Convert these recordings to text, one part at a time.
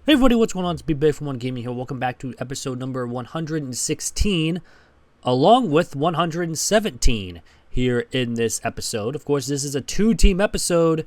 Hey everybody, what's going on? It's Big Bay from One Gaming here. Welcome back to episode number 116, along with 117 here in this episode. Of course, this is a two-team episode,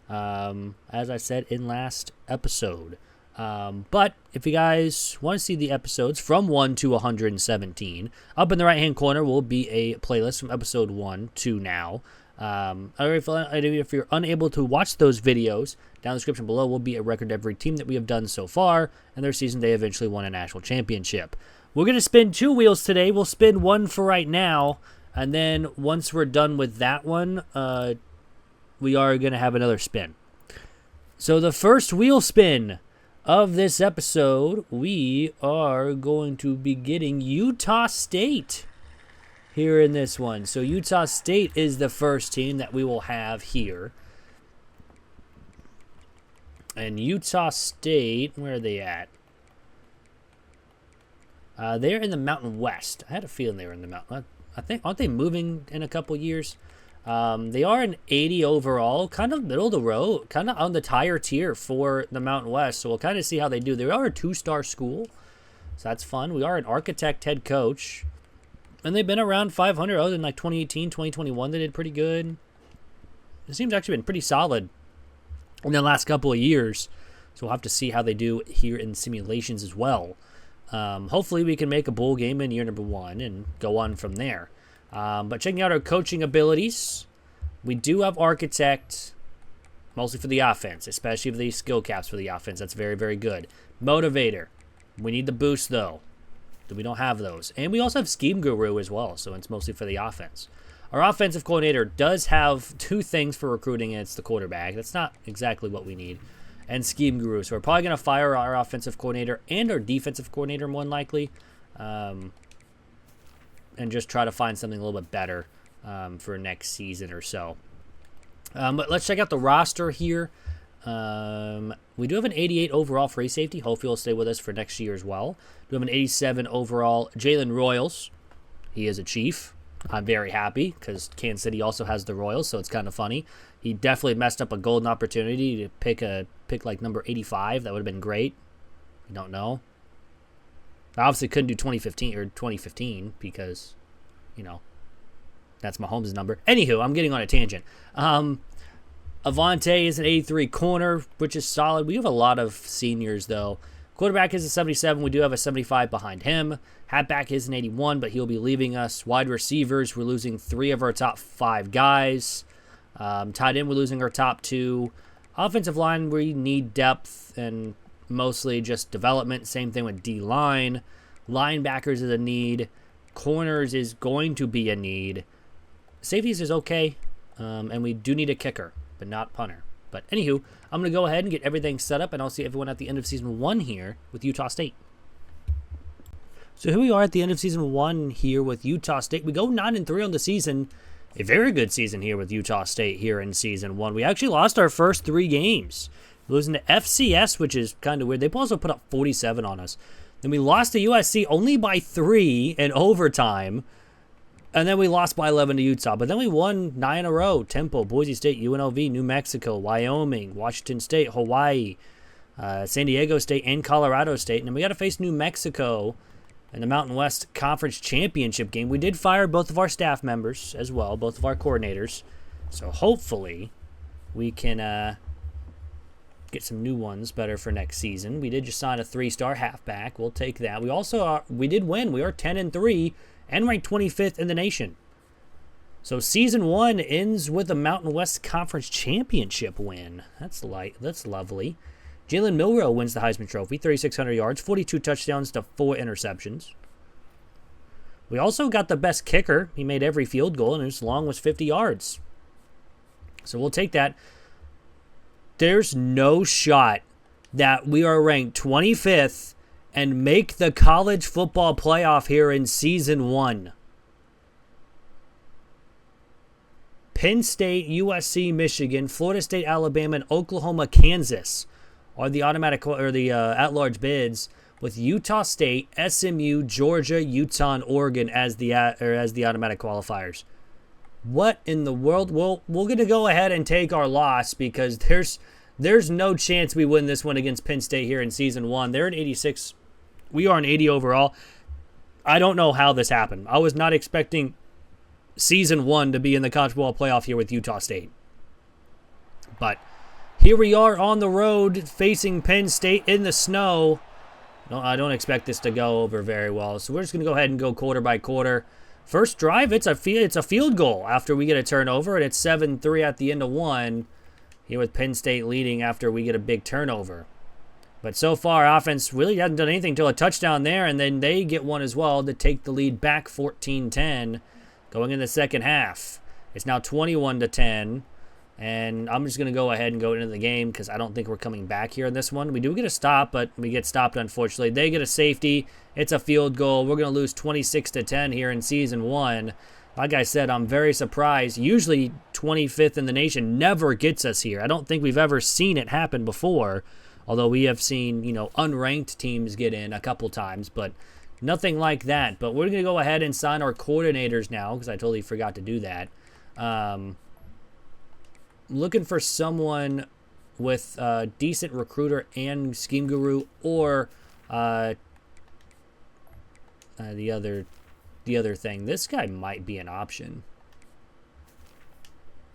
as I said in last episode. But if you guys want to see the episodes from 1 to 117, up in the right-hand corner will be a playlist from episode 1 to now. If you're unable to watch those videos, down in the description below will be a record of every team that we have done so far, and their season they eventually won a national championship. We're going to spin two wheels today. We'll spin one for right now, and then once we're done with that one, we are going to have another spin. So the first wheel spin of this episode, we are going to be getting Utah State here in this one. So Utah State is the first team that we will have here. And Utah State, where are they at? They're in the Mountain West. I had a feeling they were in the Mountain. I think, aren't they moving in a couple years? They are an 80 overall, kind of middle of the road, kind of on the higher tier for the Mountain West. So we'll kind of see how they do. They are a 2-star school, so that's fun. We are an architect head coach. And they've been around 500 other than like 2018, 2021. They did pretty good. It seems actually been pretty solid in the last couple of years. So we'll have to see how they do here in simulations as well. Hopefully we can make a bowl game in year number 1 and go on from there. But checking out our coaching abilities, we do have architect, mostly for the offense, especially for the skill caps for the offense. That's very, very good. Motivator. We need the boost, though. We don't have those. And we also have Scheme Guru as well, so it's mostly for the offense. Our offensive coordinator does have 2 things for recruiting, and it's the quarterback. That's not exactly what we need. And Scheme Guru. So we're probably going to fire our offensive coordinator and our defensive coordinator, more than likely, and just try to find something a little bit better for next season or so. But let's check out the roster here. We do have an 88 overall free safety. Hopefully he'll stay with us for next year as well. We have an 87 overall Jalen Royals. He is a Chief. I'm very happy because Kansas City also has the Royals, so it's kind of funny. He definitely messed up a golden opportunity to pick like number 85. That would have been great. We don't know. I obviously couldn't do 2015 because, you know, that's Mahomes' number. Anywho, I'm getting on a tangent. Avante is an 83 corner, which is solid. We have a lot of seniors, though. Quarterback is a 77. We do have a 75 behind him. Halfback is an 81, but he'll be leaving us. Wide receivers, we're losing 3 of our top 5 guys. Tight end, we're losing our top 2. Offensive line, we need depth and mostly just development. Same thing with D-line. Linebackers is a need. Corners is going to be a need. Safeties is okay, and we do need a kicker, but not punter. But anywho, I'm going to go ahead and get everything set up, and I'll see everyone at the end of Season 1 here with Utah State. So here we are at the end of Season 1 here with Utah State. We go 9-3 on the season. A very good season here with Utah State here in Season 1. We actually lost our first 3 games. Losing to FCS, which is kind of weird. They also put up 47 on us. Then we lost to USC only by 3 in overtime. And then we lost by 11 to Utah. But then we won 9 in a row. Temple, Boise State, UNLV, New Mexico, Wyoming, Washington State, Hawaii, San Diego State, and Colorado State. And then we got to face New Mexico in the Mountain West Conference Championship game. We did fire both of our staff members as well, both of our coordinators. So hopefully we can get some new ones better for next season. We did just sign a 3-star halfback. We'll take that. We did win. We are 10-3. And ranked 25th in the nation. So Season 1 ends with a Mountain West Conference Championship win. That's lovely. Jalen Milroe wins the Heisman Trophy, 3,600 yards, 42 touchdowns to 4 interceptions. We also got the best kicker. He made every field goal, and his long was 50 yards. So we'll take that. There's no shot that we are ranked 25th and make the college football playoff here in Season 1. Penn State, USC, Michigan, Florida State, Alabama, and Oklahoma, Kansas are the automatic or the at-large bids, with Utah State, SMU, Georgia, Utah, and Oregon as the automatic qualifiers. What in the world? Well, we're going to go ahead and take our loss because there's There's no chance we win this one against Penn State here in season 1. They're an 86. We are an 80 overall. I don't know how this happened. I was not expecting season 1 to be in the college football playoff here with Utah State. But here we are on the road facing Penn State in the snow. No, I don't expect this to go over very well. So we're just going to go ahead and go quarter by quarter. First drive, it's a field goal after we get a turnover, and it's 7-3 at the end of 1. Here with Penn State leading after we get a big turnover. But so far, offense really hasn't done anything until a touchdown there, and then they get one as well to take the lead back 14-10 going in the second half. It's now 21-10, and I'm just going to go ahead and go into the game because I don't think we're coming back here in this one. We do get a stop, but we get stopped, unfortunately. They get a safety. It's a field goal. We're going to lose 26-10 here in season 1. Like I said, I'm very surprised. Usually 25th in the nation never gets us here. I don't think we've ever seen it happen before, although we have seen, unranked teams get in a couple times, but nothing like that. But we're going to go ahead and sign our coordinators now because I totally forgot to do that. Looking for someone with a decent recruiter and scheme guru, or the other thing. This guy might be an option.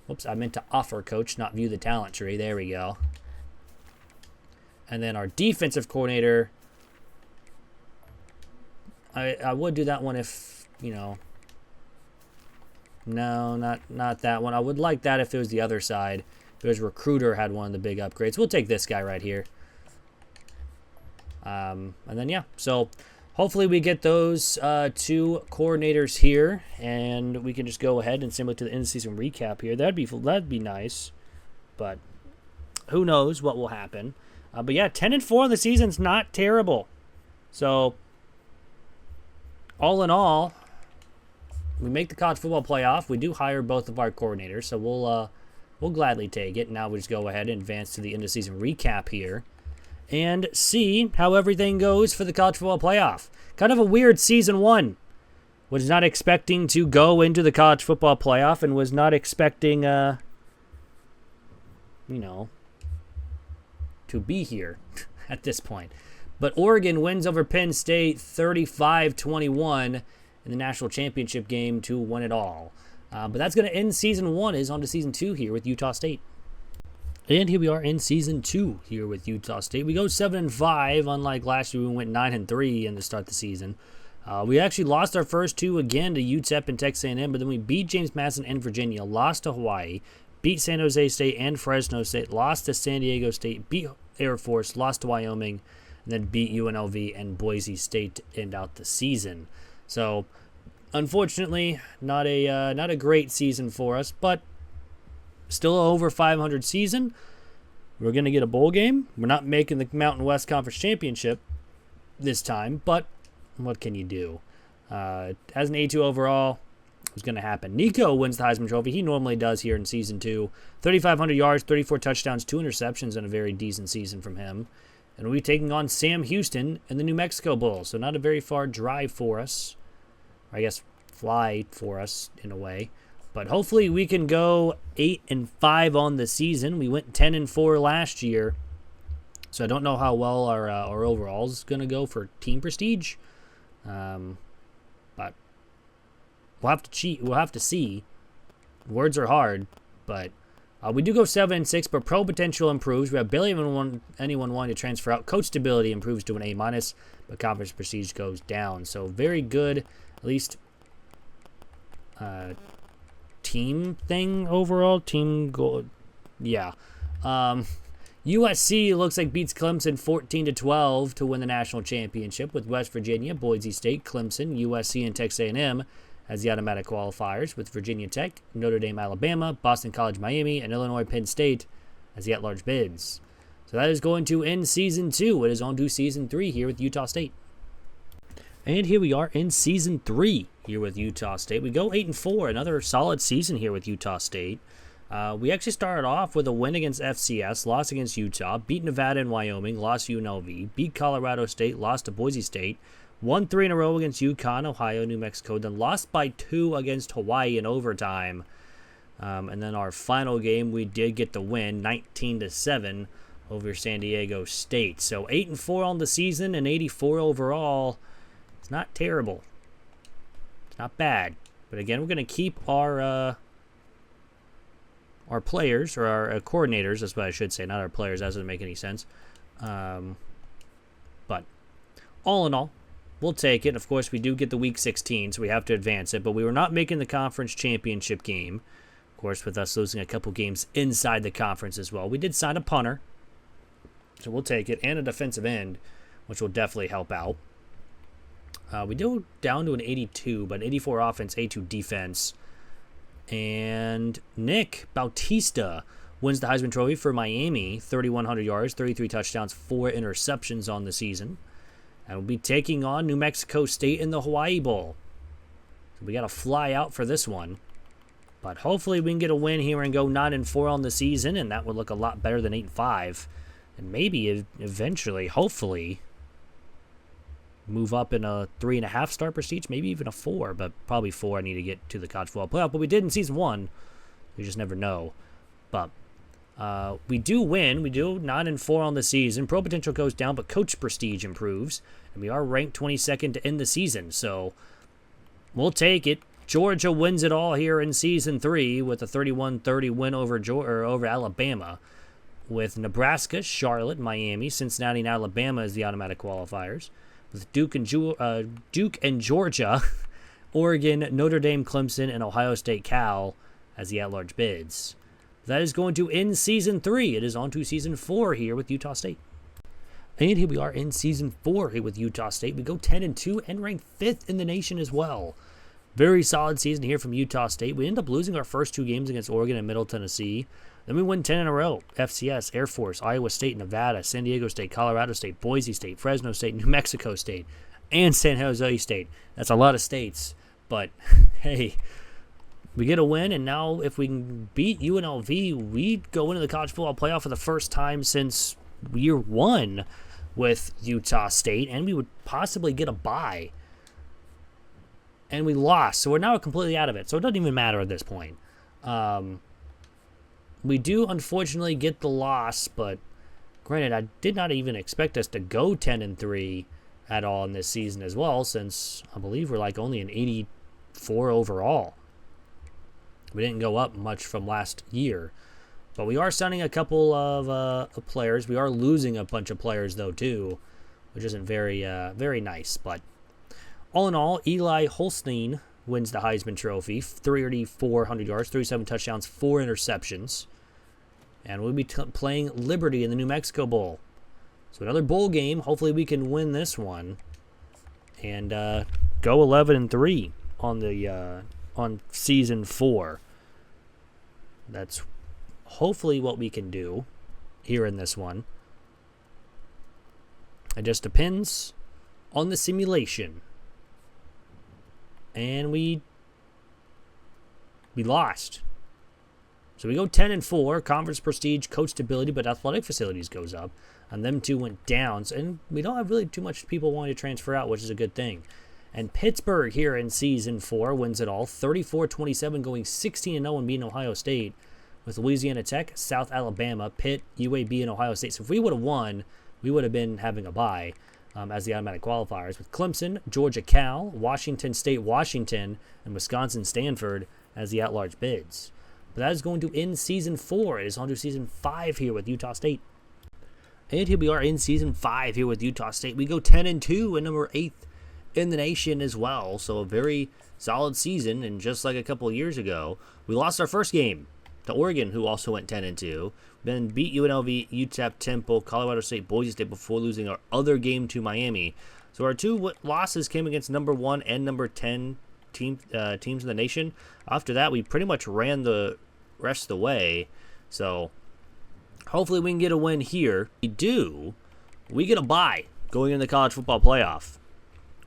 Whoops, I meant to offer coach, not view the talent tree. There we go. And then our defensive coordinator. I would do that one if, no, not that one. I would like that if it was the other side. If it was recruiter had one of the big upgrades. We'll take this guy right here. And then, yeah, so hopefully we get those 2 coordinators here, and we can just go ahead and send it to the in-season recap here. That'd be nice, but who knows what will happen. But yeah, 10-4 in the season's not terrible. So all in all, we make the college football playoff. We do hire both of our coordinators, so we'll gladly take it. Now we just go ahead and advance to the end-of-season recap here and see how everything goes for the college football playoff. Kind of a weird season 1. Was not expecting to go into the college football playoff and was not expecting, to be here at this point. But Oregon wins over Penn State 35-21 in the national championship game to win it all. But that's going to end season 1. Is on to season 2 here with Utah State. And here we are in season 2 here with Utah State. We go 7-5, unlike last year we went 9-3 in the start of the season. We actually lost our first 2 again to UTEP and Texas A&M, but then we beat James Madison and Virginia, lost to Hawaii, beat San Jose State and Fresno State, lost to San Diego State, beat Air Force, lost to Wyoming, and then beat UNLV and Boise State to end out the season. So, unfortunately, not a great season for us, but still a over 500 season. We're going to get a bowl game. We're not making the Mountain West Conference Championship this time, but what can you do? As an A2 overall, it's going to happen. Nico wins the Heisman Trophy. He normally does here in season 2. 3,500 yards, 34 touchdowns, 2 interceptions, and a very decent season from him. And we'll be taking on Sam Houston in the New Mexico Bowl, so not a very far drive for us. I guess fly for us in a way. But hopefully we can go 8-5 on the season. We went 10-4 last year. So I don't know how well our overall is going to go for team prestige. But we'll have to cheat. We'll have to see. Words are hard. But we do go 7-6, but pro potential improves. We have barely anyone wanting to transfer out. Coach stability improves to an A-, but conference prestige goes down. So very good, at least team thing overall. Team goal. Yeah. USC looks like beats Clemson 14-12 to win the national championship, with West Virginia, Boise State, Clemson, USC, and Texas A&M as the automatic qualifiers, with Virginia Tech, Notre Dame, Alabama, Boston College, Miami, and Illinois Penn State as the at-large bids. So that is going to end season 2. It is on to season 3 here with Utah State. And here we are in season 3 here with Utah State. We go 8-4, another solid season here with Utah State. We actually started off with a win against FCS, lost against Utah, beat Nevada and Wyoming, lost to UNLV, beat Colorado State, lost to Boise State, won 3 in a row against UConn, Ohio, New Mexico, then lost by 2 against Hawaii in overtime. And then our final game, we did get the win, 19-7 over San Diego State. So 8-4 on the season and 84 overall. It's not terrible. It's not bad. But again, we're going to keep our players, or our coordinators, that's what I should say, not our players. That doesn't make any sense. But all in all, we'll take it. Of course, we do get the Week 16, so we have to advance it. But we were not making the conference championship game. Of course, with us losing a couple games inside the conference as well. We did sign a punter, so we'll take it, and a defensive end, which will definitely help out. We do down to an 82, but 84 offense, 82 defense. And Nick Bautista wins the Heisman Trophy for Miami, 3,100 yards, 33 touchdowns, 4 interceptions on the season. And we'll be taking on New Mexico State in the Hawaii Bowl. So we got to fly out for this one. But hopefully we can get a win here and go 9-4 on the season, and that would look a lot better than 8-5. And maybe eventually, hopefully, move up in a 3.5 star prestige, maybe even a 4, but probably 4. I need to get to the college football playoff, but we did in season 1. You just never know. But we do win. We do 9-4 on the season. Pro potential goes down, but coach prestige improves, and we are ranked 22nd to end the season. So we'll take it. Georgia wins it all here in season 3 with a 31-30 win over Alabama. With Nebraska, Charlotte, Miami, Cincinnati, and Alabama as the automatic qualifiers. With Duke and Georgia, Oregon, Notre Dame, Clemson, and Ohio State Cal as the at-large bids. That is going to end Season 3. It is on to Season 4 here with Utah State. And here we are in Season 4 here with Utah State. We go 10-2 and rank 5th in the nation as well. Very solid season here from Utah State. We end up losing our first 2 games against Oregon and Middle Tennessee. Then we win 10 in a row. FCS, Air Force, Iowa State, Nevada, San Diego State, Colorado State, Boise State, Fresno State, New Mexico State, and San Jose State. That's a lot of states. But, hey, we get a win, and now if we can beat UNLV, we go into the college football playoff for the first time since year 1 with Utah State, and we would possibly get a bye. And we lost, so we're now completely out of it. So it doesn't even matter at this point. We do, unfortunately, get the loss, but granted, I did not even expect us to go 10-3 at all in this season as well, since I believe we're like only an 84 overall. We didn't go up much from last year, but we are signing a couple of players. We are losing a bunch of players, though, too, which isn't very nice. But all in all, Eli Holstein wins the Heisman Trophy, 3,400 yards, 37 touchdowns, 4 interceptions. And we'll be playing Liberty in the New Mexico Bowl. So another bowl game. Hopefully we can win this one and go 11-3 on Season 4. That's hopefully what we can do here in this one. It just depends on the simulation. And we lost. So we go 10-4, conference prestige, coach stability, but athletic facilities goes up. And them 2 went down. And we don't have really too much people wanting to transfer out, which is a good thing. And Pittsburgh here in Season 4 wins it all. 34-27, going 16-0 and beating Ohio State. With Louisiana Tech, South Alabama, Pitt, UAB, and Ohio State. So if we would have won, we would have been having a bye as the automatic qualifiers. With Clemson, Georgia, Cal, Washington State, Washington, and Wisconsin, Stanford as the at-large bids. But that is going to end Season 4. It is on to Season 5 here with Utah State. And here we are in Season 5 here with Utah State. We go 10-2 and number 8th in the nation as well. So a very solid season. And just like a couple of years ago, we lost our first game to Oregon, who also went 10-2. Then beat UNLV, UTEP, Temple, Colorado State, Boise State before losing our other game to Miami. So our 2 losses came against number 1 and number 10 teams in the nation. After that, we pretty much ran the rest of the way. So hopefully we can get a win here. If we do, we get a bye going into the college football playoff,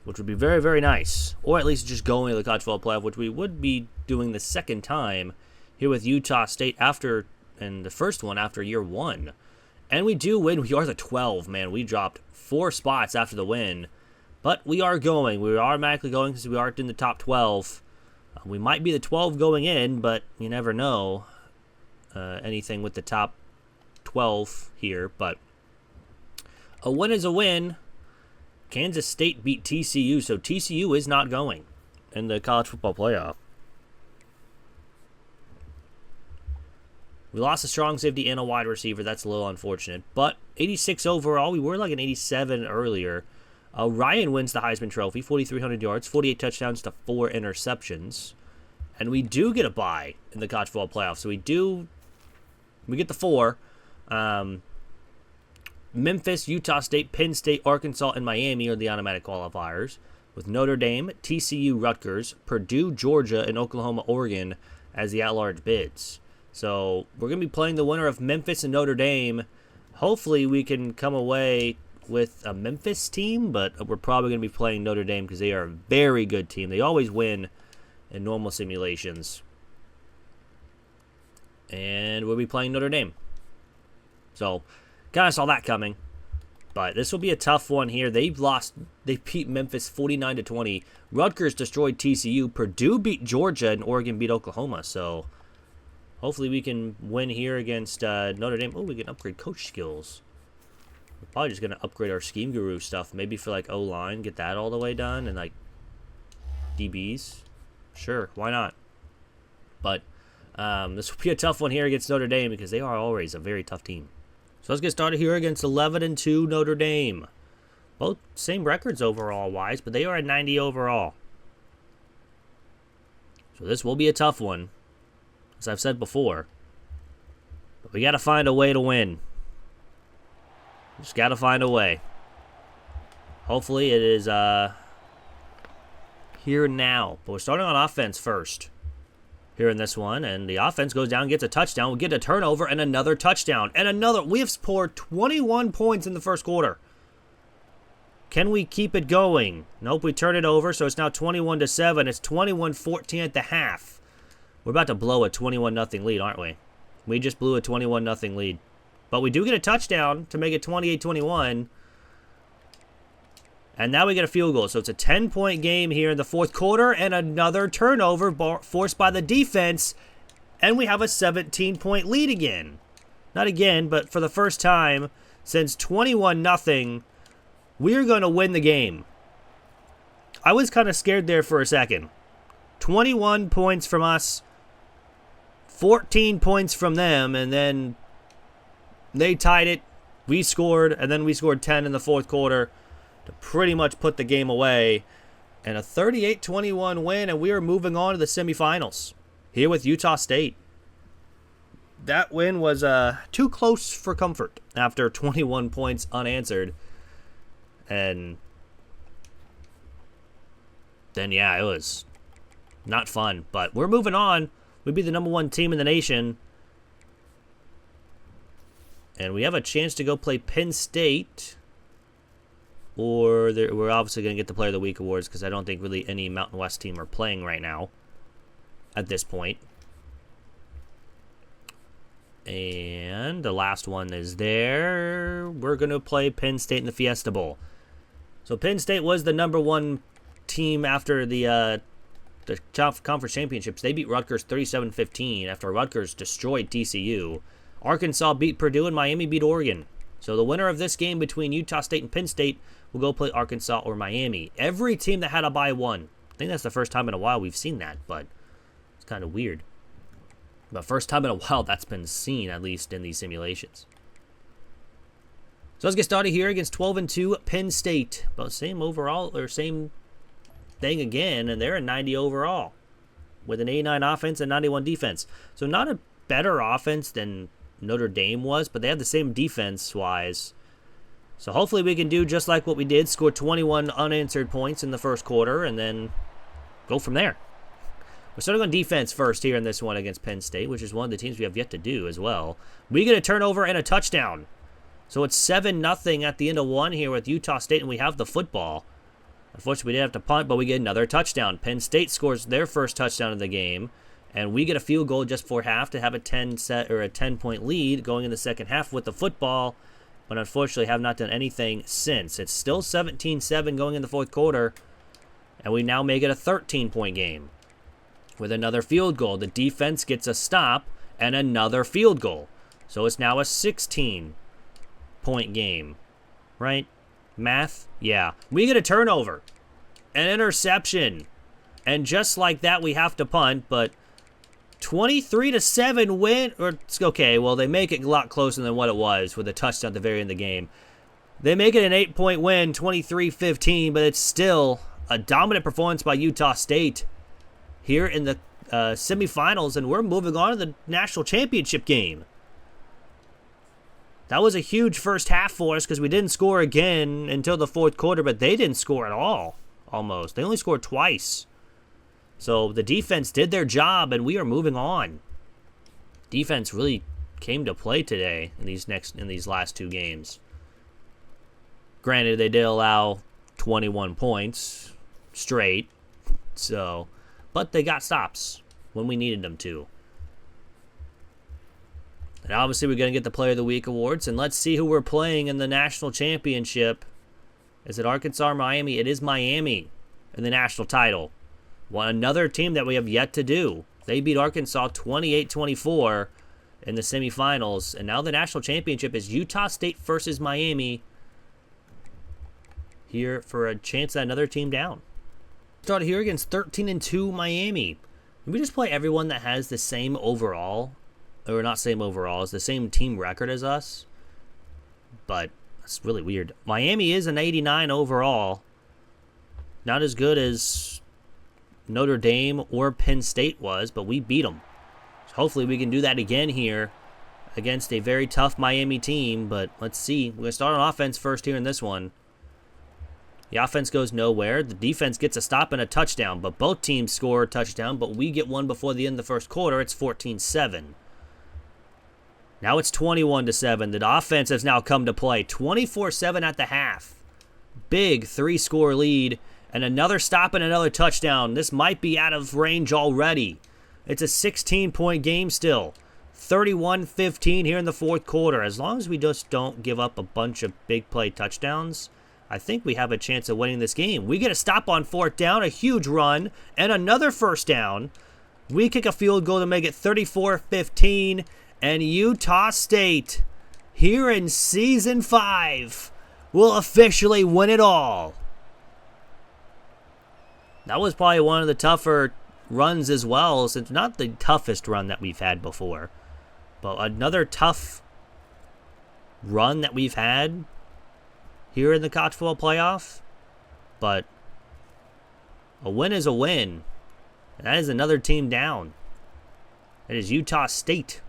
which would be very, very nice. Or at least just going to the college football playoff, which we would be doing the second time here with Utah State and the first one after year 1. And we do win. We are the 12, man. We dropped 4 spots after the win. But we are going. We are automatically going because we are in the top 12. We might be the 12 going in, but you never know anything with the top 12 here. But a win is a win. Kansas State beat TCU, so TCU is not going in the college football playoff. We lost a strong safety and a wide receiver. That's a little unfortunate. But 86 overall. We were like an 87 earlier. Ryan wins the Heisman Trophy. 4,300 yards, 48 touchdowns to 4 interceptions. And we do get a bye in the college football playoff. So we get the 4. Memphis, Utah State, Penn State, Arkansas, and Miami are the automatic qualifiers. With Notre Dame, TCU, Rutgers, Purdue, Georgia, and Oklahoma, Oregon as the at-large bids. So we're going to be playing the winner of Memphis and Notre Dame. Hopefully we can come away with a Memphis team, but we're probably going to be playing Notre Dame because they are a very good team. They always win in normal simulations. And we'll be playing Notre Dame. So kind of saw that coming. But this will be a tough one here. They beat Memphis 49-20. Rutgers destroyed TCU. Purdue beat Georgia, and Oregon beat Oklahoma. So hopefully we can win here against Notre Dame. Oh, we can upgrade coach skills. We're probably just going to upgrade our Scheme Guru stuff. Maybe for like O-line, get that all the way done. And like DBs. Sure, why not? But this will be a tough one here against Notre Dame because they are always a very tough team. So let's get started here against 11-2 Notre Dame. Both same records overall-wise, but they are at 90 overall. So this will be a tough one, as I've said before. But we got to find a way to win. Just got to find a way. Hopefully it is here now. But we're starting on offense first here in this one. And the offense goes down, gets a touchdown. We get a turnover and another touchdown. And another. We have scored 21 points in the first quarter. Can we keep it going? Nope, we turn it over. So it's now 21-7. It's 21-14 at the half. We're about to blow a 21-0 lead, aren't we? We just blew a 21-0 lead. But we do get a touchdown to make it 28-21. And now we get a field goal. So it's a 10-point game here in the fourth quarter. And another turnover forced by the defense. And we have a 17-point lead again. Not again, but for the first time since 21-0, we're going to win the game. I was kind of scared there for a second. 21 points from us. 14 points from them. And then they tied it. We scored. And then we scored 10 in the fourth quarter to pretty much put the game away. And a 38-21 win, and we are moving on to the semifinals here with Utah State. That win was too close for comfort after 21 points unanswered. And then, yeah, it was not fun. But we're moving on. We'd be the #1 team in the nation. And we have a chance to go play Penn State. Or we're obviously going to get the Player of the Week awards because I don't think really any Mountain West team are playing right now at this point. And the last one is there. We're going to play Penn State in the Fiesta Bowl. So Penn State was the #1 team after the conference championships. They beat Rutgers 37-15 after Rutgers destroyed TCU. Arkansas beat Purdue and Miami beat Oregon. So the winner of this game between Utah State and Penn State will go play Arkansas or Miami. Every team that had a bye won. I think that's the first time in a while we've seen that, but it's kind of weird. But first time in a while that's been seen, at least in these simulations. So let's get started here against 12-2 Penn State. But same overall, or same thing again, and they're a 90 overall with an 89 offense and 91 defense. So not a better offense than Notre Dame was, but they have the same defense-wise. So hopefully we can do just like what we did, score 21 unanswered points in the first quarter, and then go from there. We're starting on defense first here in this one against Penn State, which is one of the teams we have yet to do as well. We get a turnover and a touchdown. So it's 7-0 at the end of one here with Utah State, and we have the football. Unfortunately, we didn't have to punt, but we get another touchdown. Penn State scores their first touchdown of the game. And we get a field goal just for half to have a 10-point lead going in the second half with the football. But unfortunately have not done anything since. It's still 17-7 going in the fourth quarter. And we now make it a 13-point game. with another field goal. The defense gets a stop and another field goal. So it's now a 16-point game, right? Math? Yeah. We get a turnover, an interception, and just like that, we have to punt, but 23-7 win, or it's okay, well, they make it a lot closer than what it was with a touchdown at the very end of the game. They make it an 8-point win, 23-15, but it's still a dominant performance by Utah State here in the semifinals, and we're moving on to the national championship game. That was a huge first half for us because we didn't score again until the fourth quarter, but they didn't score at all, almost. They only scored twice. So the defense did their job, and we are moving on. Defense really came to play today in these last two games. Granted, they did allow 21 points straight, but they got stops when we needed them to. And obviously, we're going to get the Player of the Week awards, and let's see who we're playing in the national championship. Is it Arkansas or Miami? It is Miami in the national title. Another team that we have yet to do. They beat Arkansas 28-24 in the semifinals, and now the national championship is Utah State versus Miami. Here for a chance at another team down. Start here against 13-2 Miami. We just play everyone that has the same overall, or not same overall, it's the same team record as us. But that's really weird. Miami is an 89 overall. Not as good as Notre Dame or Penn State was, but we beat them. So hopefully we can do that again here against a very tough Miami team, but let's see. We're going to start on offense first here in this one. The offense goes nowhere. The defense gets a stop and a touchdown, but both teams score a touchdown, but we get one before the end of the first quarter. It's 14-7. Now it's 21-7. The offense has now come to play. 24-7 at the half. Big 3-score lead, and another stop and another touchdown. This might be out of range already. It's a 16-point game still. 31-15 here in the fourth quarter. As long as we just don't give up a bunch of big play touchdowns, I think we have a chance of winning this game. We get a stop on fourth down, a huge run, and another first down. We kick a field goal to make it 34-15, and Utah State, here in Season 5, will officially win it all. That was probably one of the tougher runs as well, since not the toughest run that we've had before, but another tough run that we've had here in the college football playoff. But a win is a win, and that is another team down. That is Utah State.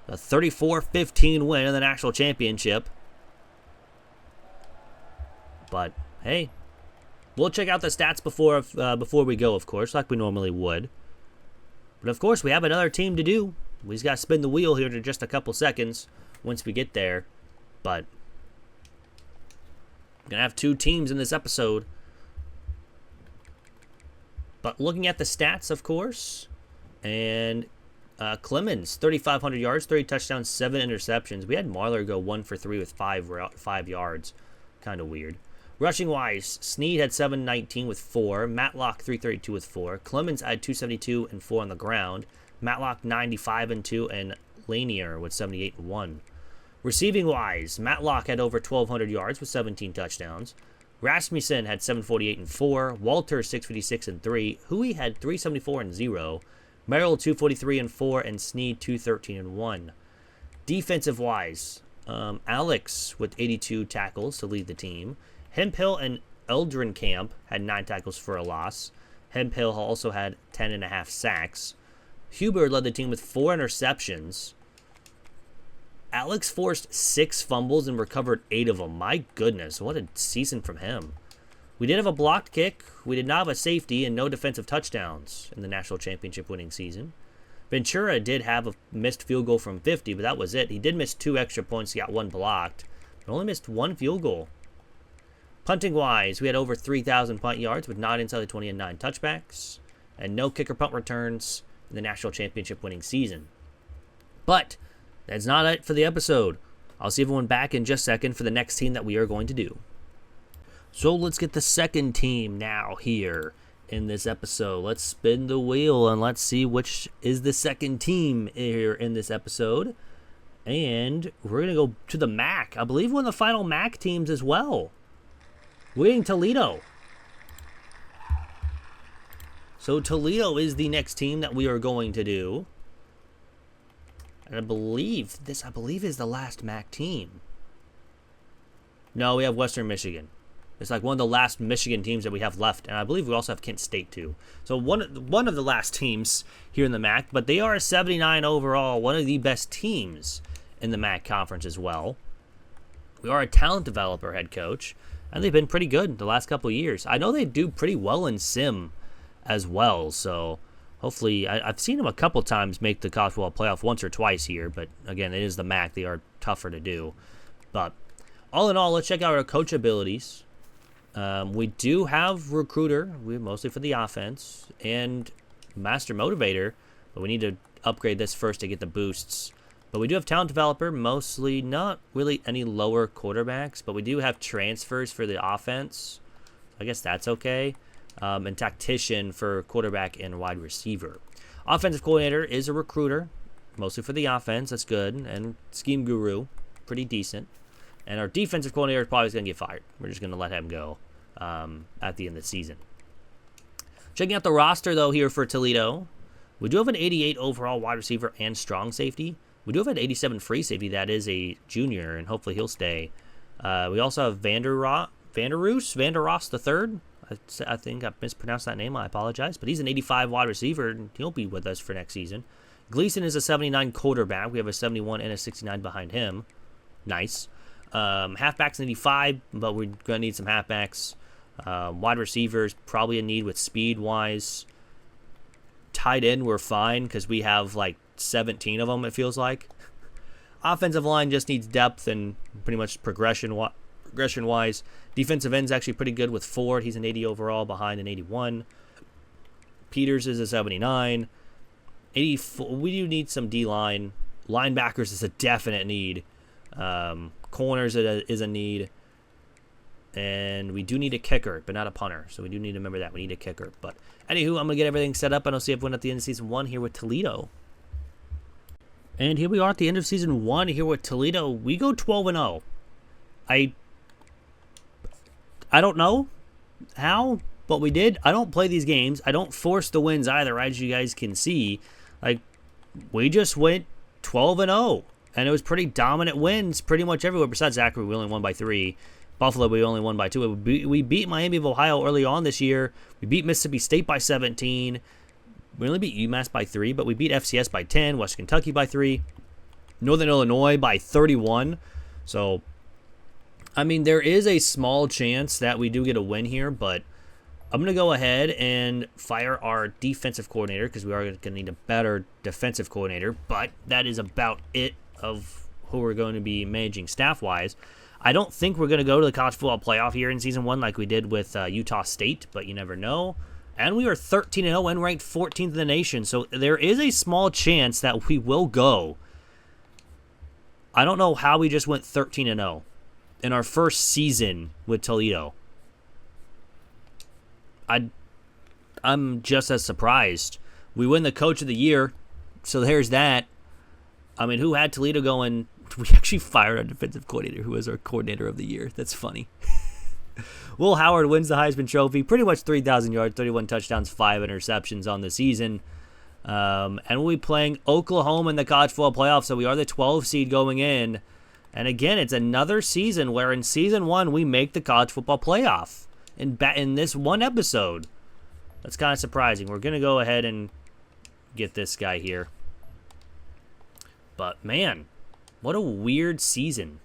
A 34-15 win in the national championship. But hey, we'll check out the stats before we go, of course, like we normally would. But of course, we have another team to do. We just got to spin the wheel here in just a couple seconds once we get there. But we're going to have two teams in this episode. But looking at the stats, of course, and Clemens, 3,500 yards, 30 touchdowns, 7 interceptions. We had Marler go 1 for 3 with 5 yards. Kind of weird. Rushing-wise, Snead had 719 with 4. Matlock, 332 with 4. Clemens had 272 and 4 on the ground. Matlock, 95 and 2, and Lanier with 78 and 1. Receiving-wise, Matlock had over 1,200 yards with 17 touchdowns. Rasmussen had 748 and 4. Walter, 656 and 3. Huey had 374 and 0. Merrill, 243 and 4. And Snead, 213 and 1. Defensive-wise, Alex with 82 tackles to lead the team. Hemphill and Eldrenkamp had 9 tackles for a loss. Hemphill also had 10.5 sacks. Huber led the team with 4 interceptions. Alex forced 6 fumbles and recovered 8 of them. My goodness, what a season from him. We did have a blocked kick. We did not have a safety and no defensive touchdowns in the national championship winning season. Ventura did have a missed field goal from 50, but that was it. He did miss 2 extra points. He got 1 blocked, but only missed 1 field goal. Punting-wise, we had over 3,000 punt yards with 9 inside the 20 and 9 touchbacks, and no kicker punt returns in the national championship winning season. But that's not it for the episode. I'll see everyone back in just a second for the next team that we are going to do. So let's get the second team now here in this episode. Let's spin the wheel and let's see which is the second team here in this episode. And we're going to go to the MAC. I believe one of the final MAC teams as well. We're getting Toledo. So Toledo is the next team that we are going to do. And I believe is the last MAC team. No, we have Western Michigan. It's like one of the last Michigan teams that we have left. And I believe we also have Kent State too. So one of the last teams here in the MAC. But they are a 79 overall. One of the best teams in the MAC conference as well. We are a talent developer head coach. And they've been pretty good the last couple of years. I know they do pretty well in sim as well, so hopefully I've seen them a couple times make the college football playoff once or twice here, but again, it is the MAC. They are tougher to do. But all in all, let's check out our coach abilities. We do have recruiter, mostly for the offense, and master motivator, but we need to upgrade this first to get the boosts. But we do have talent developer, mostly not really any lower quarterbacks, but we do have transfers for the offense. I guess that's okay. And tactician for quarterback and wide receiver. Offensive coordinator is a recruiter, mostly for the offense. That's good. And scheme guru, pretty decent. And our defensive coordinator is probably going to get fired. We're just going to let him go at the end of the season. Checking out the roster, though, here for Toledo. We do have an 88 overall wide receiver and strong safety. We do have an 87 free safety that is a junior, and hopefully he'll stay. We also have Vanderroos III. I think I mispronounced that name. I apologize. But he's an 85 wide receiver, and he'll be with us for next season. Gleason is a 79 quarterback. We have a 71 and a 69 behind him. Nice. Halfbacks 85, but we're going to need some halfbacks. Wide receivers, probably a need with speed-wise. Tight end, we're fine because we have like 17 of them, it feels like. Offensive line just needs depth and pretty much progression-wise. Defensive end's actually pretty good with Ford. He's an 80 overall behind an 81. Peters is a 79. 84. We do need some D-line. Linebackers is a definite need. Corners is a need. And we do need a kicker, but not a punter. So we do need to remember that. We need a kicker. But anywho, I'm going to get everything set up, and I'll see everyone at the end of Season 1 here with Toledo. And here we are at the end of Season 1 here with Toledo. We go 12-0. I don't know how, but we did. I don't play these games. I don't force the wins either, as you guys can see. Like, we just went 12-0, and it was pretty dominant wins pretty much everywhere. Besides Zachary, we only won by 3. Buffalo, we only won by 2. We beat Miami of Ohio early on this year. We beat Mississippi State by 17. We only beat UMass by 3, but we beat FCS by 10, West Kentucky by 3, Northern Illinois by 31. So, I mean, there is a small chance that we do get a win here, but I'm going to go ahead and fire our defensive coordinator because we are going to need a better defensive coordinator, but that is about it of who we're going to be managing staff-wise. I don't think we're going to go to the college football playoff here in Season 1 like we did with Utah State, but you never know. And we are 13-0 and ranked 14th in the nation, so there is a small chance that we will go. I don't know how we just went 13-0 in our first season with Toledo. I'm just as surprised. We win the Coach of the Year, so there's that. I mean, who had Toledo going? We actually fired our defensive coordinator, who was our coordinator of the year. That's funny. Will Howard wins the Heisman Trophy. Pretty much 3,000 yards, 31 touchdowns, 5 interceptions on the season. And we'll be playing Oklahoma in the college football playoff, so we are the 12 seed going in. And again, it's another season where in Season 1 we make the college football playoff in this one episode. That's kind of surprising. We're going to go ahead and get this guy here. But, man, what a weird season.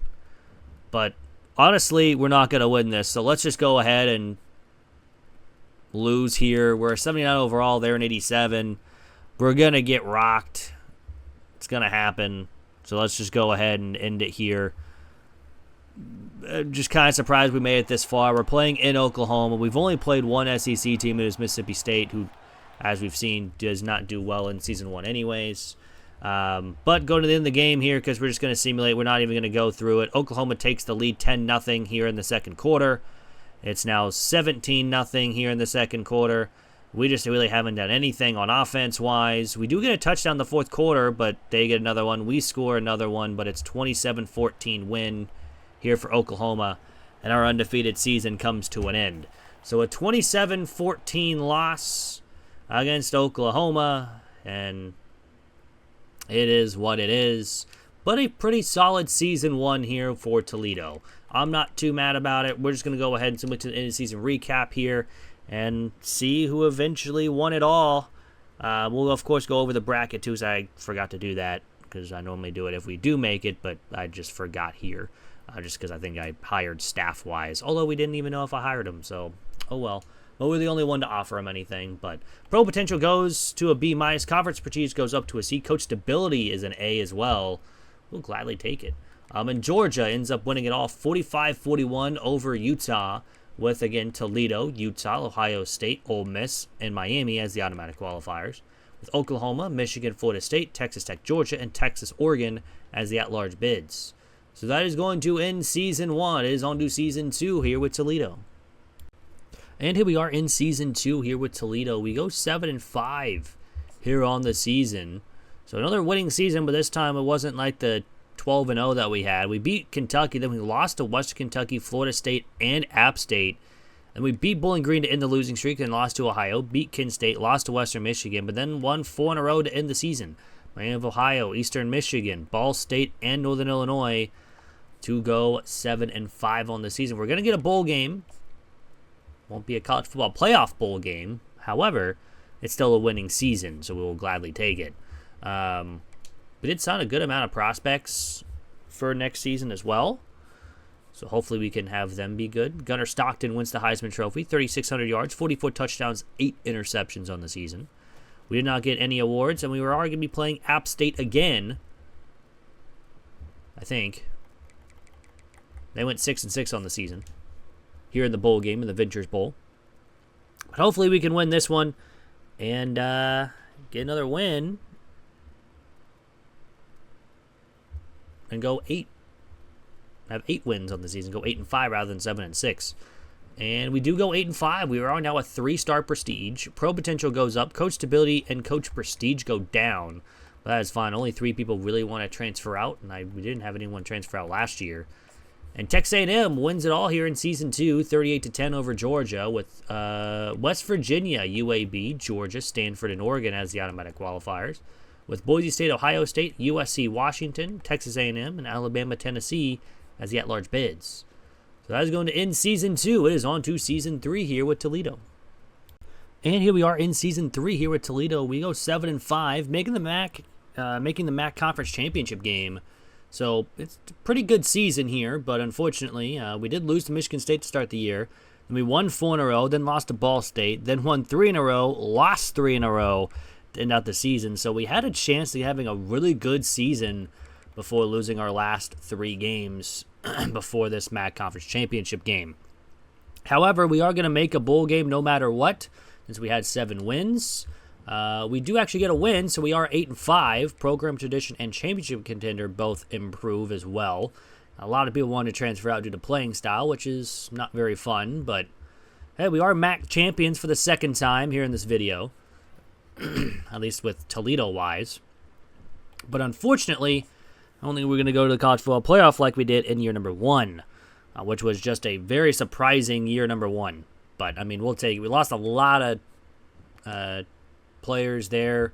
But honestly, we're not going to win this, so let's just go ahead and lose here. We're a 79 overall. They're an 87. We're going to get rocked. It's going to happen. So let's just go ahead and end it here. Just kind of surprised we made it this far. We're playing in Oklahoma. We've only played one SEC team. It is Mississippi State, who, as we've seen, does not do well in Season 1 anyways. But go to the end of the game here because we're just going to simulate. We're not even going to go through it. Oklahoma takes the lead 10-0 here in the second quarter. It's now 17-0 here in the second quarter. We just really haven't done anything on offense-wise. We do get a touchdown in the fourth quarter, but they get another one. We score another one, but it's 27-14 win here for Oklahoma, and our undefeated season comes to an end. So a 27-14 loss against Oklahoma, and it is what it is. But a pretty solid season one here for Toledo. I'm not too mad about it. We're just going to go ahead and submit to the end of season recap here and see who eventually won it all. We'll, of course, go over the bracket, too, so I forgot to do that because I normally do it if we do make it, but I just forgot here just because I think I hired staff-wise, although we didn't even know if I hired them, so oh well. But we're the only one to offer him anything. But Pro Potential goes to a B-. Conference Prestige goes up to a C. Coach Stability is an A as well. We'll gladly take it. And Georgia ends up winning it all 45-41 over Utah with, again, Toledo, Utah, Ohio State, Ole Miss, and Miami as the automatic qualifiers. With Oklahoma, Michigan, Florida State, Texas Tech, Georgia, and Texas, Oregon as the at-large bids. So that is going to end Season 1. It is on to Season 2 here with Toledo. And here we are in Season 2 here with Toledo. We go 7-5 here on the season. So another winning season, but this time it wasn't like the 12-0 that we had. We beat Kentucky, then we lost to Western Kentucky, Florida State, and App State. And we beat Bowling Green to end the losing streak, then lost to Ohio, beat Kent State, lost to Western Michigan, but then won 4 in a row to end the season. Miami of Ohio, Eastern Michigan, Ball State, and Northern Illinois to go 7-5 on the season. We're going to get a bowl game. Won't be a college football playoff bowl game. However, it's still a winning season, so we will gladly take it. We did sign a good amount of prospects for next season as well. So hopefully we can have them be good. Gunnar Stockton wins the Heisman Trophy. 3,600 yards, 44 touchdowns, 8 interceptions on the season. We did not get any awards, and we were already going to be playing App State again. I think. They went 6-6 on the season. Here in the bowl game, in the Ventures Bowl. But hopefully we can win this one and get another win. And go 8. Have 8 wins on the season. Go 8-5 rather than 7-6. And we do go 8-5. We are now a 3-star prestige. Pro Potential goes up. Coach Stability and Coach Prestige go down. But that is fine. Only 3 people really want to transfer out. And we didn't have anyone transfer out last year. And Texas A&M wins it all here in Season 2, 38-10 over Georgia, with West Virginia, UAB, Georgia, Stanford, and Oregon as the automatic qualifiers, with Boise State, Ohio State, USC, Washington, Texas A&M, and Alabama, Tennessee as the at-large bids. So that is going to end Season 2. It is on to Season 3 here with Toledo. And here we are in Season 3 here with Toledo. We go 7-5, making the MAC Conference Championship game. So it's a pretty good season here, but unfortunately, we did lose to Michigan State to start the year. And we won 4 in a row, then lost to Ball State, then won 3 in a row, lost 3 in a row to end out the season. So we had a chance to having a really good season before losing our last 3 games before this MAC Conference Championship game. However, we are going to make a bowl game no matter what, since we had 7 wins. We do actually get a win, so we are 8-5. Program tradition and championship contender both improve as well. A lot of people want to transfer out due to playing style, which is not very fun, but hey, we are MAC champions for the 2nd time here in this video, at least with Toledo-wise. But unfortunately, I don't think we're going to go to the college football playoff like we did in year number 1, which was just a very surprising year number 1. But, I mean, we'll take it. We lost a lot of players there.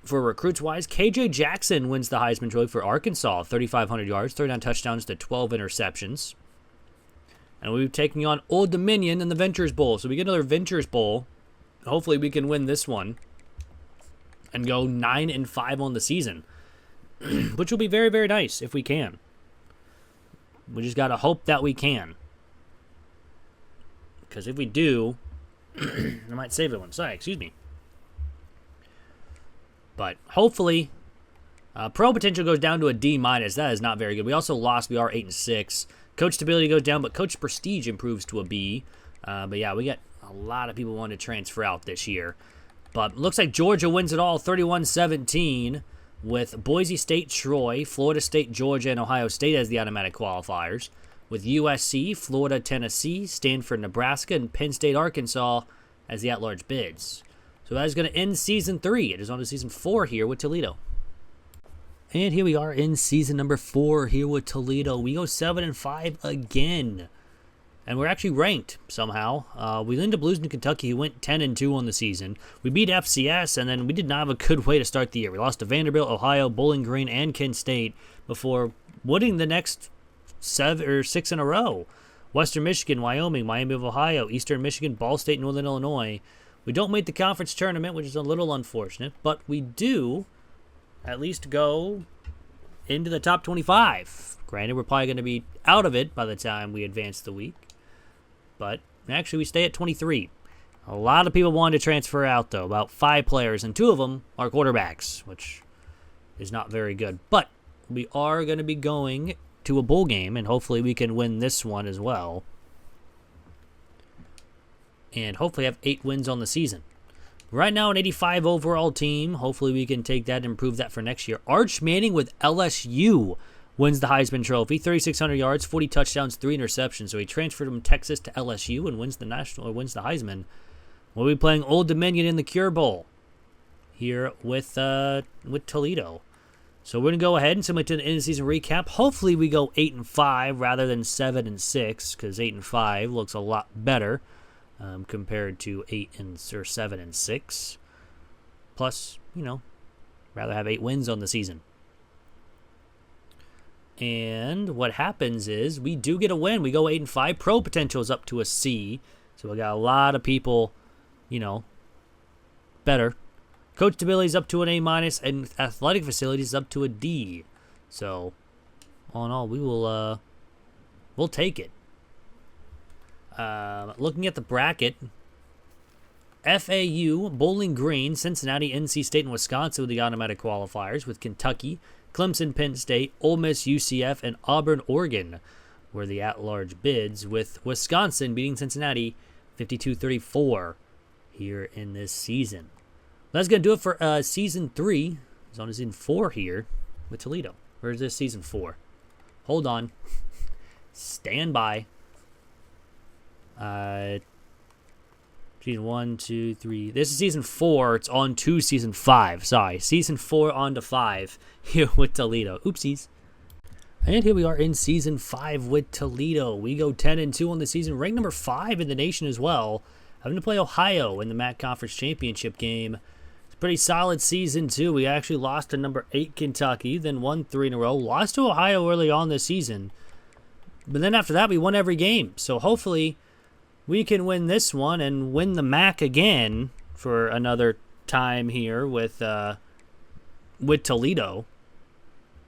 For recruits-wise, KJ Jackson wins the Heisman Trophy for Arkansas, 3,500 yards, 39 touchdowns to 12 interceptions. And we'll be taking on Old Dominion in the Ventures Bowl. So we get another Ventures Bowl. Hopefully we can win this one and go 9-5 on the season, which will be very, very nice if we can. We just got to hope that we can. Because if we do, I might save it one. Sorry, excuse me. But hopefully, Pro Potential goes down to a D-. That is not very good. We also lost. We are 8-6. Coach Stability goes down, but Coach Prestige improves to a B. But yeah, we got a lot of people wanting to transfer out this year. But looks like Georgia wins it all 31-17 with Boise State, Troy, Florida State, Georgia, and Ohio State as the automatic qualifiers. With USC, Florida, Tennessee, Stanford, Nebraska, and Penn State, Arkansas as the at-large bids. So that is going to end Season 3. It is on to Season 4 here with Toledo. And here we are in Season number 4 here with Toledo. We go 7-5 again. And we're actually ranked somehow. We ended up losing to Kentucky, who went 10-2 on the season. We beat FCS, and then we did not have a good way to start the year. We lost to Vanderbilt, Ohio, Bowling Green, and Kent State before winning the next 7 or 6 in a row. Western Michigan, Wyoming, Miami of Ohio, Eastern Michigan, Ball State, Northern Illinois. We don't make the conference tournament, which is a little unfortunate, but we do at least go into the top 25. Granted, we're probably going to be out of it by the time we advance the week. But actually, we stay at 23. A lot of people wanted to transfer out, though. About 5 players, and 2 of them are quarterbacks, which is not very good. But we are going to be going to a bowl game, and hopefully we can win this one as well. And hopefully have 8 wins on the season. Right now, an 85 overall team. Hopefully we can take that and improve that for next year. Arch Manning with LSU wins the Heisman Trophy, 3,600 yards, 40 touchdowns, 3 interceptions. So he transferred from Texas to LSU and wins the Heisman. We'll be playing Old Dominion in the Cure Bowl here with Toledo. So we're gonna go ahead and submit to the end of season recap. Hopefully we go 8-5 rather than 7-6, because 8-5 looks a lot better compared to 7-6. Plus, rather have 8 wins on the season. And what happens is we do get a win. We go 8-5. Pro potential is up to a C. So we got a lot of people, better. Coach ability is up to an A-, and athletic facilities up to a D. So, all in all, we'll take it. Looking at the bracket, FAU, Bowling Green, Cincinnati, NC State, and Wisconsin with the automatic qualifiers, with Kentucky, Clemson, Penn State, Ole Miss, UCF, and Auburn, Oregon were the at-large bids, with Wisconsin beating Cincinnati 52-34 here in this season. That's going to do it for Season 3. It's on to Season 4 here with Toledo. Or is this Season 4? Hold on. Stand by. Season 1, 2, 3. This is Season 4. It's on to Season 5. Sorry. Season 4 on to 5 here with Toledo. Oopsies. And here we are in Season 5 with Toledo. We go 10-2 on the season. Ranked number 5 in the nation as well. Having to play Ohio in the MAC Conference Championship game. It's a pretty solid season, too. We actually lost to number 8 Kentucky, then won 3 in a row. Lost to Ohio early on this season. But then after that, we won every game. So hopefully we can win this one and win the MAC again for another time here with Toledo.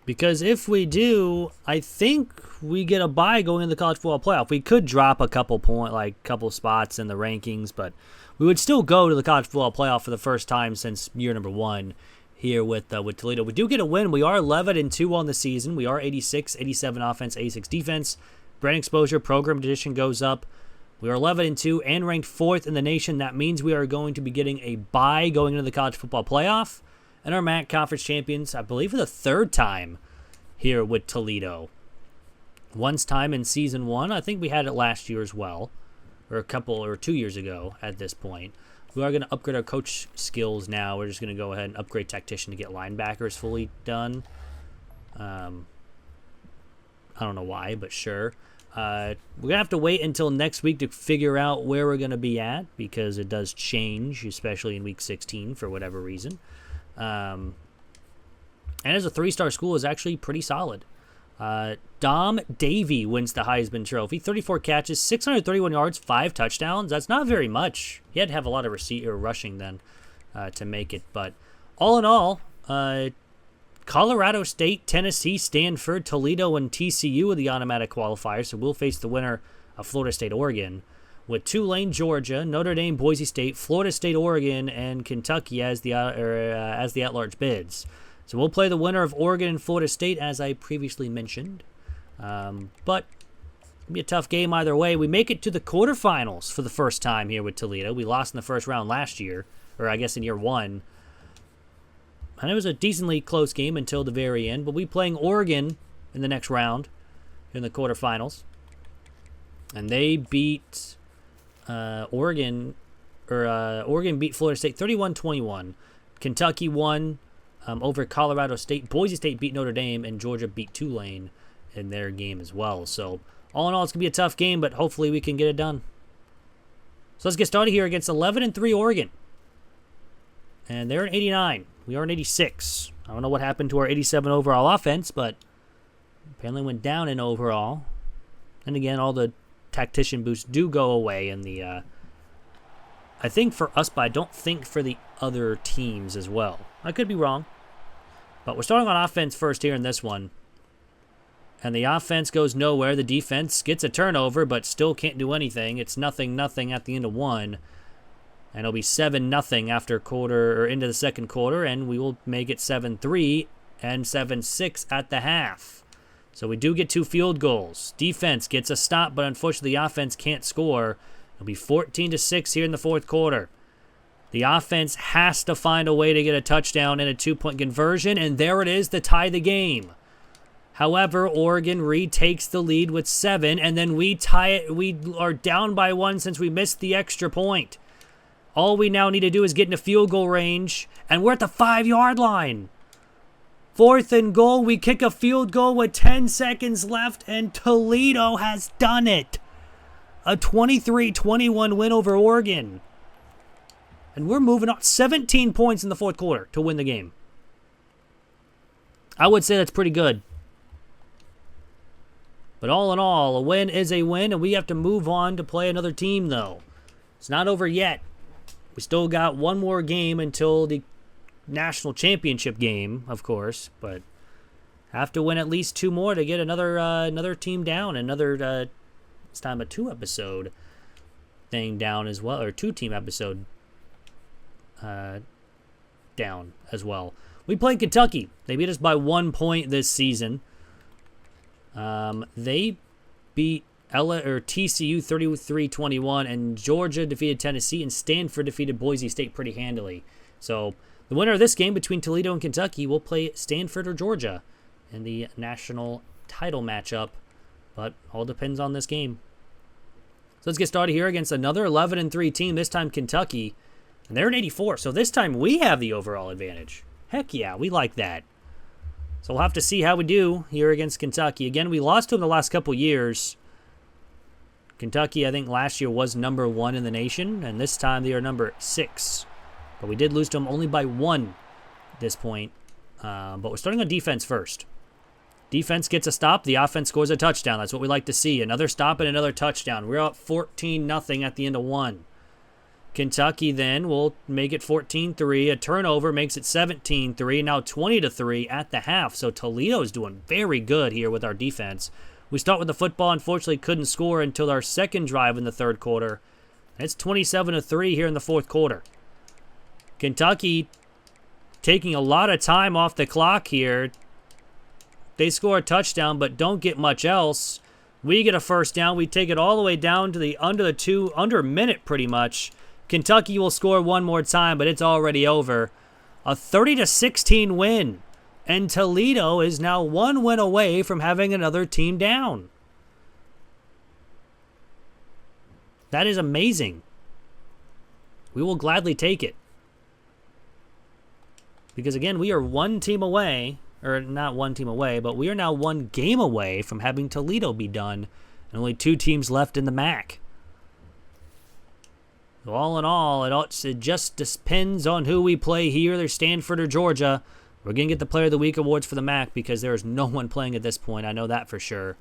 Because if we do, I think we get a bye going into the college football playoff. We could drop a couple spots in the rankings, but we would still go to the college football playoff for the first time since year number 1 here with Toledo. We do get a win. We are 11-2 on the season. We are 86 offense, 86 defense. Brand exposure, program edition goes up. We are 11-2 and ranked 4th in the nation. That means we are going to be getting a bye going into the college football playoff. And our MAC Conference champions, I believe, for the 3rd time here with Toledo. Once time in Season 1. I think we had it last year as well. Or 2 years ago at this point. We are going to upgrade our coach skills now. We're just going to go ahead and upgrade tactician to get linebackers fully done. I don't know why, but sure. We're going to have to wait until next week to figure out where we're going to be at, because it does change, especially in Week 16 for whatever reason. And as a 3-star school, is actually pretty solid. Dom Davie wins the Heisman Trophy. 34 catches, 631 yards, 5 touchdowns. That's not very much. He had to have a lot of rushing then to make it. But all in all, Colorado State, Tennessee, Stanford, Toledo, and TCU are the automatic qualifiers. So we'll face the winner of Florida State, Oregon, with Tulane, Georgia, Notre Dame, Boise State, Florida State, Oregon, and Kentucky as the at-large bids. So we'll play the winner of Oregon and Florida State, as I previously mentioned. But it'll be a tough game either way. We make it to the quarterfinals for the first time here with Toledo. We lost in the first round last year, or I guess in year 1. And it was a decently close game until the very end. But we playing Oregon in the next round in the quarterfinals. And they beat Oregon Oregon beat Florida State 31-21. Kentucky won over Colorado State. Boise State beat Notre Dame, and Georgia beat Tulane in their game as well. So all in all, it's going to be a tough game, but hopefully we can get it done. So let's get started here against 11-3 Oregon. And they're an 89. We are an 86. I don't know what happened to our 87 overall offense, but apparently went down in overall. And again, all the tactician boosts do go away in the, I think for us, but I don't think for the other teams as well. I could be wrong. But we're starting on offense first here in this one. And the offense goes nowhere. The defense gets a turnover, but still can't do anything. It's 0-0 at the end of one. And it'll be 7-0 after quarter or into the second quarter, and we will make it 7-3 and 7-6 at the half. So we do get 2 field goals. Defense gets a stop, but unfortunately the offense can't score. It'll be 14-6 here in the fourth quarter. The offense has to find a way to get a touchdown and a 2-point conversion, and there it is to tie the game. However, Oregon retakes the lead with 7, and then we tie it. We are down by 1 since we missed the extra point. All we now need to do is get into field goal range, and we're at the 5-yard line. 4th and goal, we kick a field goal with 10 seconds left, and Toledo has done it. A 23-21 win over Oregon. And we're moving on 17 points in the fourth quarter to win the game. I would say that's pretty good. But all in all, a win is a win, and we have to move on to play another team, though. It's not over yet. We still got one more game until the national championship game, of course, but have to win at least 2 more to get another team down, another this time a 2-episode thing down as well, or 2-team episode down as well. We played Kentucky. They beat us by 1 point this season. They beat TCU 33-21, and Georgia defeated Tennessee, and Stanford defeated Boise State pretty handily. So the winner of this game between Toledo and Kentucky will play Stanford or Georgia in the national title matchup, but all depends on this game. So let's get started here against another 11-3 team, this time Kentucky, and they're at 84, so this time we have the overall advantage. Heck yeah, we like that. So we'll have to see how we do here against Kentucky. Again, we lost to them the last couple years. Kentucky, I think, last year was number 1 in the nation, and this time they are number 6. But we did lose to them only by 1 at this point. But we're starting on defense first. Defense gets a stop. The offense scores a touchdown. That's what we like to see. Another stop and another touchdown. We're up 14-0 at the end of 1. Kentucky then will make it 14-3. A turnover makes it 17-3. Now 20-3 at the half. So Toledo is doing very good here with our defense. We start with the football. Unfortunately, couldn't score until our second drive in the third quarter. It's 27-3 here in the fourth quarter. Kentucky taking a lot of time off the clock here. They score a touchdown, but don't get much else. We get a first down. We take it all the way down to the under a minute pretty much. Kentucky will score one more time, but it's already over. A 30-16 win. And Toledo is now 1 win away from having another team down. That is amazing. We will gladly take it. Because again, we are 1 team away, or not 1 team away, but we are now 1 game away from having Toledo be done, and only 2 teams left in the MAC. So all in all, it just depends on who we play here. There's Stanford or Georgia. We're going to get the Player of the Week awards for the MAC because there is no one playing at this point. I know that for sure.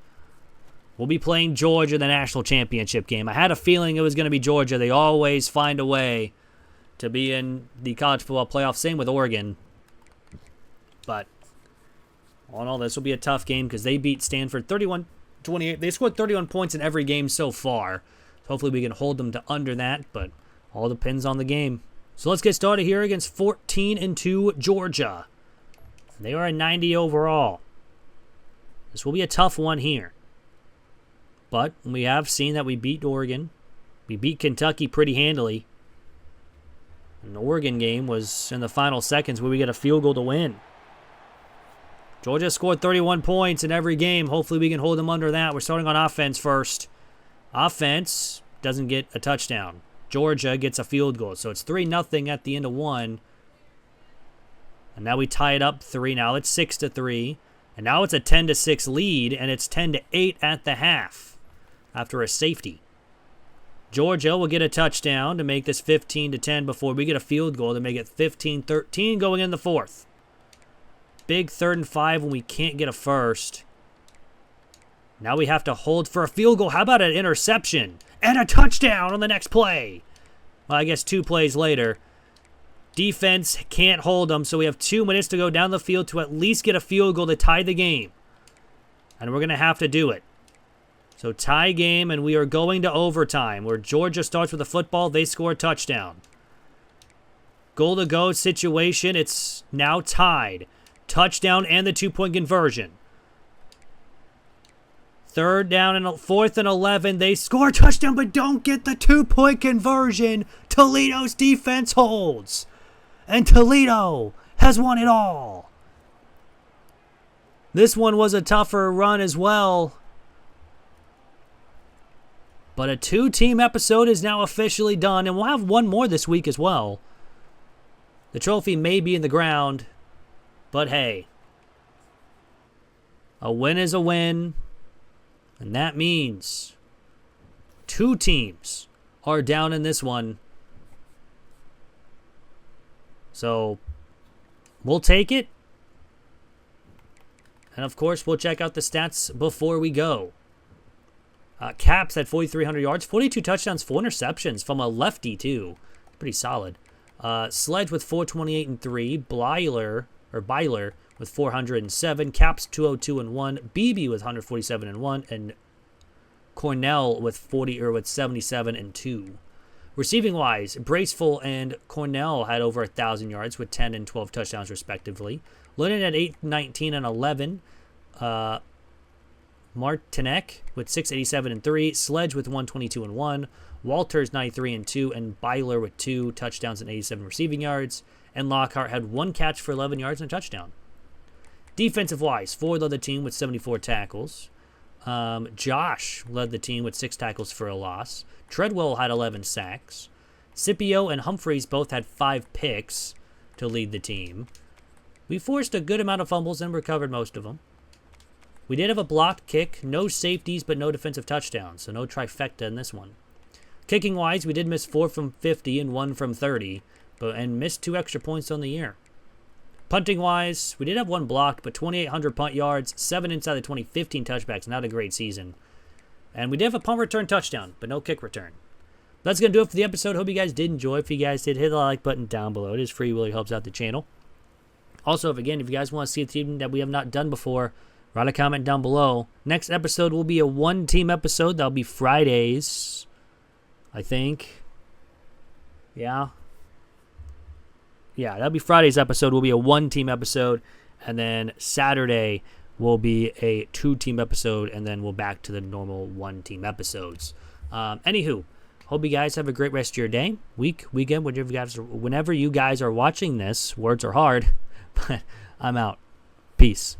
We'll be playing Georgia in the national championship game. I had a feeling it was going to be Georgia. They always find a way to be in the college football playoff. Same with Oregon. But all in all, this will be a tough game because they beat Stanford 31-28. They scored 31 points in every game so far. So hopefully we can hold them to under that, but all depends on the game. So let's get started here against 14-2 Georgia. They are a 90 overall. This will be a tough one here. But we have seen that we beat Oregon. We beat Kentucky pretty handily. And the Oregon game was in the final seconds where we get a field goal to win. Georgia scored 31 points in every game. Hopefully we can hold them under that. We're starting on offense first. Offense doesn't get a touchdown. Georgia gets a field goal. So it's 3-0 at the end of one. And now we tie it up 3. Now it's 6-3. And now it's a 10-6 lead, and it's 10-8 at the half after a safety. Georgia will get a touchdown to make this 15-10 before we get a field goal to make it 15-13 going in the fourth. Big 3rd and 5 when we can't get a first. Now we have to hold for a field goal. How about an interception and a touchdown on the next play? Well, I guess 2 plays later. Defense can't hold them, so we have 2 minutes to go down the field to at least get a field goal to tie the game. And we're going to have to do it. So tie game, and we are going to overtime, where Georgia starts with the football. They score a touchdown. Goal-to-go situation, it's now tied. Touchdown and the 2-point conversion. 3rd down and 4th and 11. They score a touchdown, but don't get the 2-point conversion. Toledo's defense holds. And Toledo has won it all. This one was a tougher run as well. But a 2-team episode is now officially done, and we'll have one more this week as well. The trophy may be in the ground, but hey. A win is a win, and that means 2 teams are down in this one. So, we'll take it. And, of course, we'll check out the stats before we go. Caps at 4,300 yards, 42 touchdowns, 4 interceptions from a lefty, too. Pretty solid. Sledge with 428 and 3. Byler with 407. Caps 202 and 1. Beebe with 147 and 1. And Cornell with 77 and 2. Receiving wise, Braceful and Cornell had over 1,000 yards with 10 and 12 touchdowns respectively. Lennon at 8, 19 and 11. Martinek with 687 and 3. Sledge with 122 and 1. Walters 93 and 2. And Byler with 2 touchdowns and 87 receiving yards. And Lockhart had 1 catch for 11 yards and a touchdown. Defensive wise, Ford led the team with 74 tackles. Josh led the team with 6 tackles for a loss. Treadwell had 11 sacks. Scipio and Humphreys both had 5 picks to lead the team. We forced a good amount of fumbles and recovered most of them. We did have a blocked kick, no safeties, but no defensive touchdowns, so no trifecta in this one. Kicking-wise, we did miss 4 from 50 and 1 from 30, and missed 2 extra points on the year. Punting-wise, we did have 1 blocked, but 2,800 punt yards, 7 inside the 20, 15 touchbacks, not a great season. And we did have a punt return touchdown, but no kick return. That's going to do it for the episode. Hope you guys did enjoy. If you guys did, hit the like button down below. It is free, really helps out the channel. Also, if you guys want to see a team that we have not done before, write a comment down below. Next episode will be a 1-team episode. That'll be Fridays, I think. Yeah, that'll be Friday's episode. Will be a 1-team episode. And then Saturday will be a 2-team episode. And then we'll back to the normal 1-team episodes. Anywho, hope you guys have a great rest of your day, week, weekend, whenever you guys are watching this. Words are hard, but I'm out. Peace.